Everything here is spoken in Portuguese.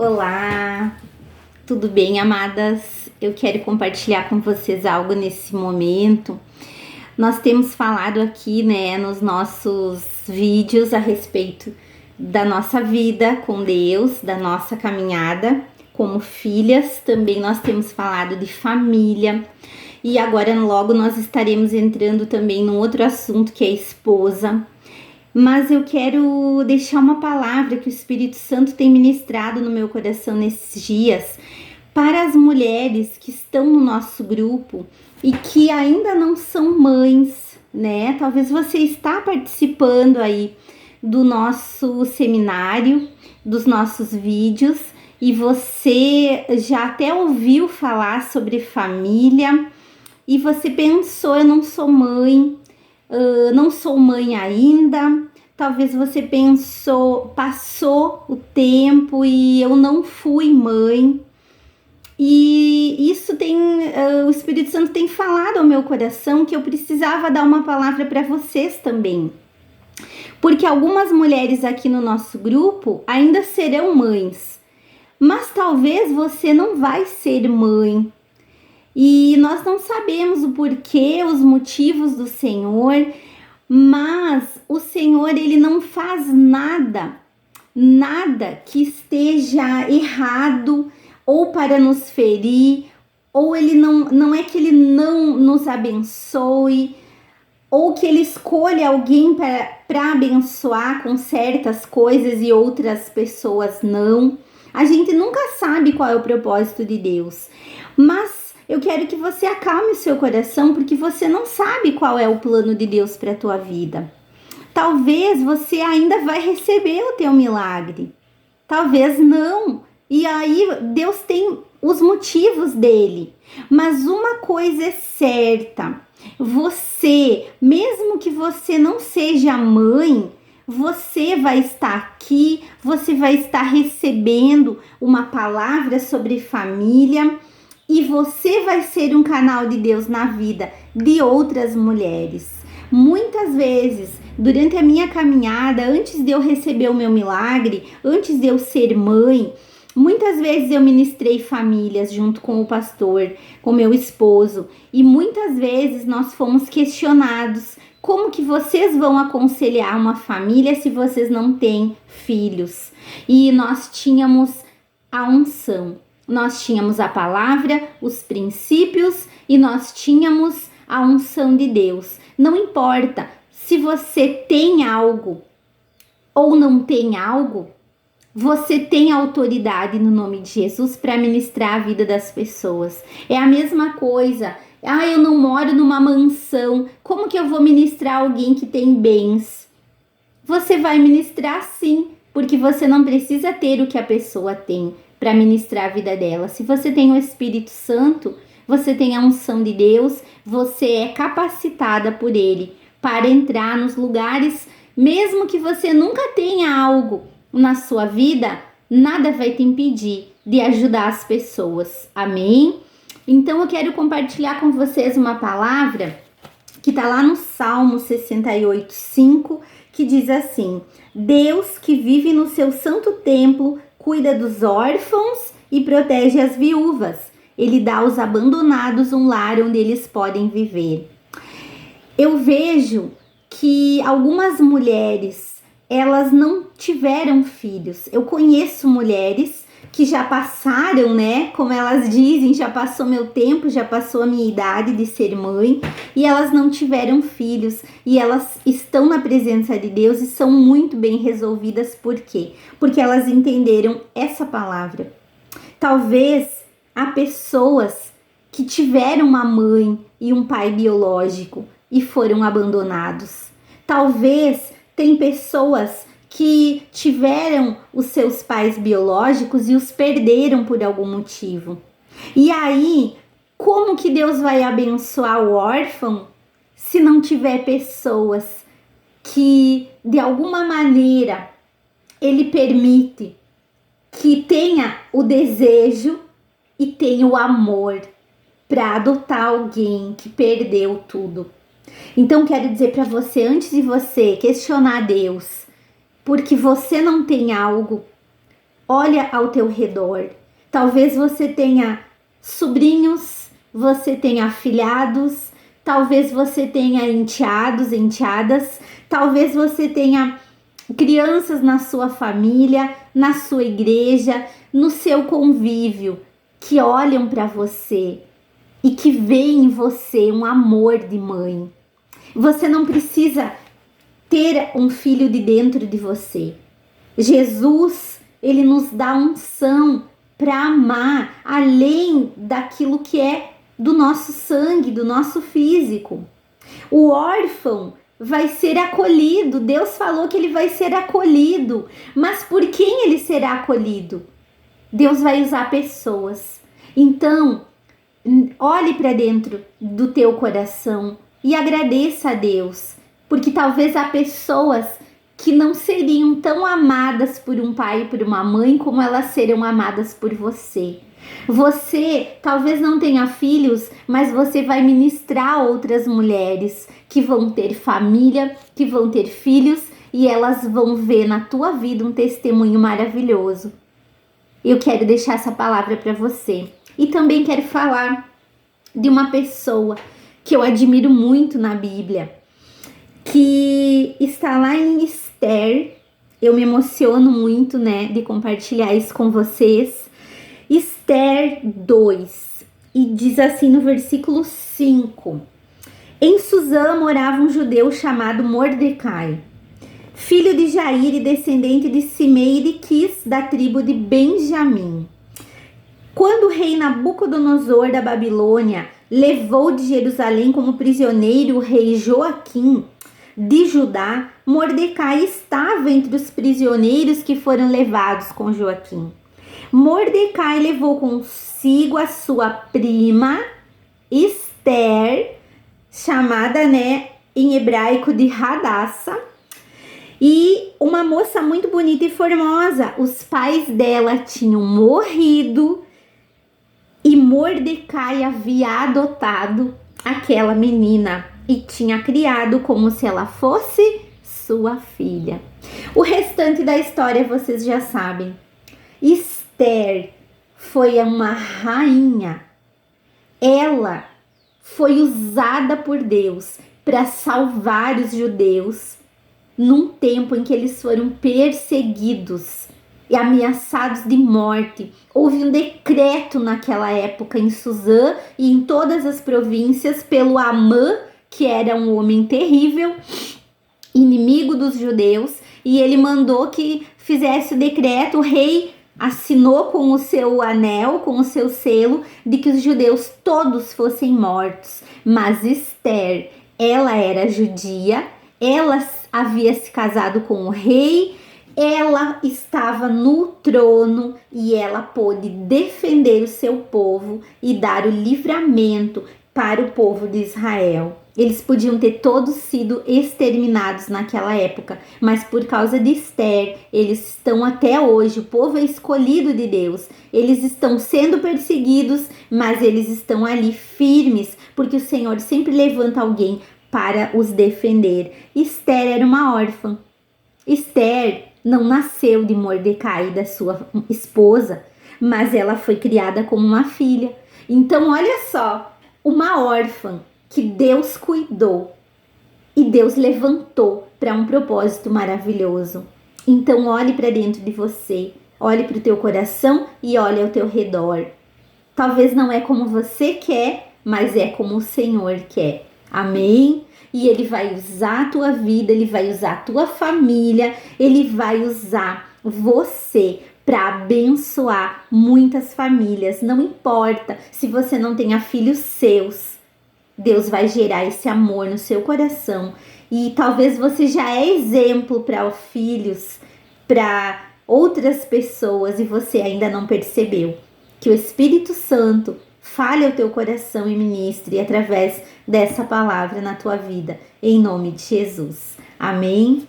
Olá, tudo bem, amadas? Eu quero compartilhar com vocês algo nesse momento. Nós temos falado aqui, nos nossos vídeos a respeito da nossa vida com Deus, da nossa caminhada como filhas. Também nós temos falado de família. E agora logo nós estaremos entrando também num outro assunto que é esposa. Mas eu quero deixar uma palavra que o Espírito Santo tem ministrado no meu coração nesses dias para as mulheres que estão no nosso grupo e que ainda não são mães, né? Talvez você está participando aí do nosso seminário, dos nossos vídeos, e você já até ouviu falar sobre família e você pensou, eu não sou mãe. Não sou mãe ainda. Talvez você pensou, passou o tempo e eu não fui mãe. E isso o Espírito Santo tem falado ao meu coração que eu precisava dar uma palavra para vocês também. Porque algumas mulheres aqui no nosso grupo ainda serão mães, mas talvez você não vai ser mãe. E nós não sabemos o porquê, os motivos do Senhor, mas o Senhor, Ele não faz nada que esteja errado ou para nos ferir, ou Ele não é que Ele não nos abençoe, ou que Ele escolha alguém para abençoar com certas coisas e outras pessoas não. A gente nunca sabe qual é o propósito de Deus, mas eu quero que você acalme o seu coração, porque você não sabe qual é o plano de Deus para a tua vida. Talvez você ainda vai receber o teu milagre, talvez não. E aí Deus tem os motivos dele. Mas uma coisa é certa, você, mesmo que você não seja mãe, você vai estar aqui, você vai estar recebendo uma palavra sobre família. E você vai ser um canal de Deus na vida de outras mulheres. Muitas vezes, durante a minha caminhada, antes de eu receber o meu milagre, antes de eu ser mãe, muitas vezes eu ministrei famílias junto com o pastor, com meu esposo. E muitas vezes nós fomos questionados: como que vocês vão aconselhar uma família se vocês não têm filhos? E nós tínhamos a unção. Nós tínhamos a palavra, os princípios e nós tínhamos a unção de Deus. Não importa se você tem algo ou não tem algo, você tem autoridade no nome de Jesus para ministrar a vida das pessoas. É a mesma coisa. Eu não moro numa mansão. Como que eu vou ministrar alguém que tem bens? Você vai ministrar sim, porque você não precisa ter o que a pessoa tem para ministrar a vida dela. Se você tem o Espírito Santo, você tem a unção de Deus, você é capacitada por Ele para entrar nos lugares, mesmo que você nunca tenha algo na sua vida, nada vai te impedir de ajudar as pessoas. Amém? Então eu quero compartilhar com vocês uma palavra que está lá no Salmo 68:5, que diz assim: Deus que vive no seu santo templo cuida dos órfãos e protege as viúvas. Ele dá aos abandonados um lar onde eles podem viver. Eu vejo que algumas mulheres, elas não tiveram filhos. Eu conheço mulheres que já passaram, como elas dizem, já passou meu tempo, já passou a minha idade de ser mãe, e elas não tiveram filhos, e elas estão na presença de Deus e são muito bem resolvidas. Por quê? Porque elas entenderam essa palavra. Talvez há pessoas que tiveram uma mãe e um pai biológico e foram abandonados. Talvez tem pessoas que tiveram os seus pais biológicos e os perderam por algum motivo. E aí, como que Deus vai abençoar o órfão se não tiver pessoas que, de alguma maneira, Ele permite que tenha o desejo e tenha o amor para adotar alguém que perdeu tudo? Então, quero dizer para você, antes de você questionar Deus porque você não tem algo, Olha ao teu redor. Talvez você tenha sobrinhos, você tenha afilhados, talvez você tenha enteados, enteadas, talvez você tenha crianças na sua família, na sua igreja, no seu convívio, que olham para você e que veem em você um amor de mãe. Você não precisa ter um filho de dentro de você. Jesus, ele nos dá unção para amar além daquilo que é do nosso sangue, do nosso físico. O órfão vai ser acolhido. Deus falou que ele vai ser acolhido. Mas por quem ele será acolhido? Deus vai usar pessoas. Então, olhe para dentro do teu coração e agradeça a Deus, porque talvez há pessoas que não seriam tão amadas por um pai e por uma mãe como elas serão amadas por você. Você talvez não tenha filhos, mas você vai ministrar a outras mulheres que vão ter família, que vão ter filhos, e elas vão ver na tua vida um testemunho maravilhoso. Eu quero deixar essa palavra para você. E também quero falar de uma pessoa que eu admiro muito na Bíblia, que está lá em Esther. Eu me emociono muito, né, de compartilhar isso com vocês. Esther 2, e diz assim no versículo 5: Em Suzã morava um judeu chamado Mordecai, filho de Jair e descendente de Simei e de Quis, da tribo de Benjamim. Quando o rei Nabucodonosor da Babilônia levou de Jerusalém como prisioneiro o rei Joaquim de Judá, Mordecai estava entre os prisioneiros que foram levados com Joaquim. Mordecai levou consigo a sua prima Esther, chamada, né, em hebraico de Hadassa, e uma moça muito bonita e formosa. Os pais dela tinham morrido e Mordecai havia adotado aquela menina e tinha criado como se ela fosse sua filha. O restante da história vocês já sabem. Esther foi uma rainha. Ela foi usada por Deus para salvar os judeus num tempo em que eles foram perseguidos e ameaçados de morte. Houve um decreto naquela época em Suzã e em todas as províncias pelo Amã, que era um homem terrível, inimigo dos judeus, e ele mandou que fizesse o decreto. O rei assinou com o seu anel, com o seu selo, de que os judeus todos fossem mortos. Mas Esther, ela era judia, ela havia se casado com o rei, ela estava no trono e ela pôde defender o seu povo e dar o livramento para o povo de Israel. Eles podiam ter todos sido exterminados naquela época, mas por causa de Esther, eles estão até hoje. O povo é escolhido de Deus. Eles estão sendo perseguidos, mas eles estão ali firmes, porque o Senhor sempre levanta alguém para os defender. Esther era uma órfã. Esther não nasceu de Mordecai e da sua esposa, mas ela foi criada como uma filha. Então, olha só, uma órfã que Deus cuidou e Deus levantou para um propósito maravilhoso. Então, olhe para dentro de você, olhe para o teu coração e olhe ao teu redor. Talvez não é como você quer, mas é como o Senhor quer. Amém? E Ele vai usar a tua vida, Ele vai usar a tua família, Ele vai usar você para abençoar muitas famílias. Não importa se você não tenha filhos seus, Deus vai gerar esse amor no seu coração. E talvez você já é exemplo para filhos, para outras pessoas, e você ainda não percebeu. Que o Espírito Santo fale ao teu coração e ministre através dessa palavra na tua vida, em nome de Jesus. Amém?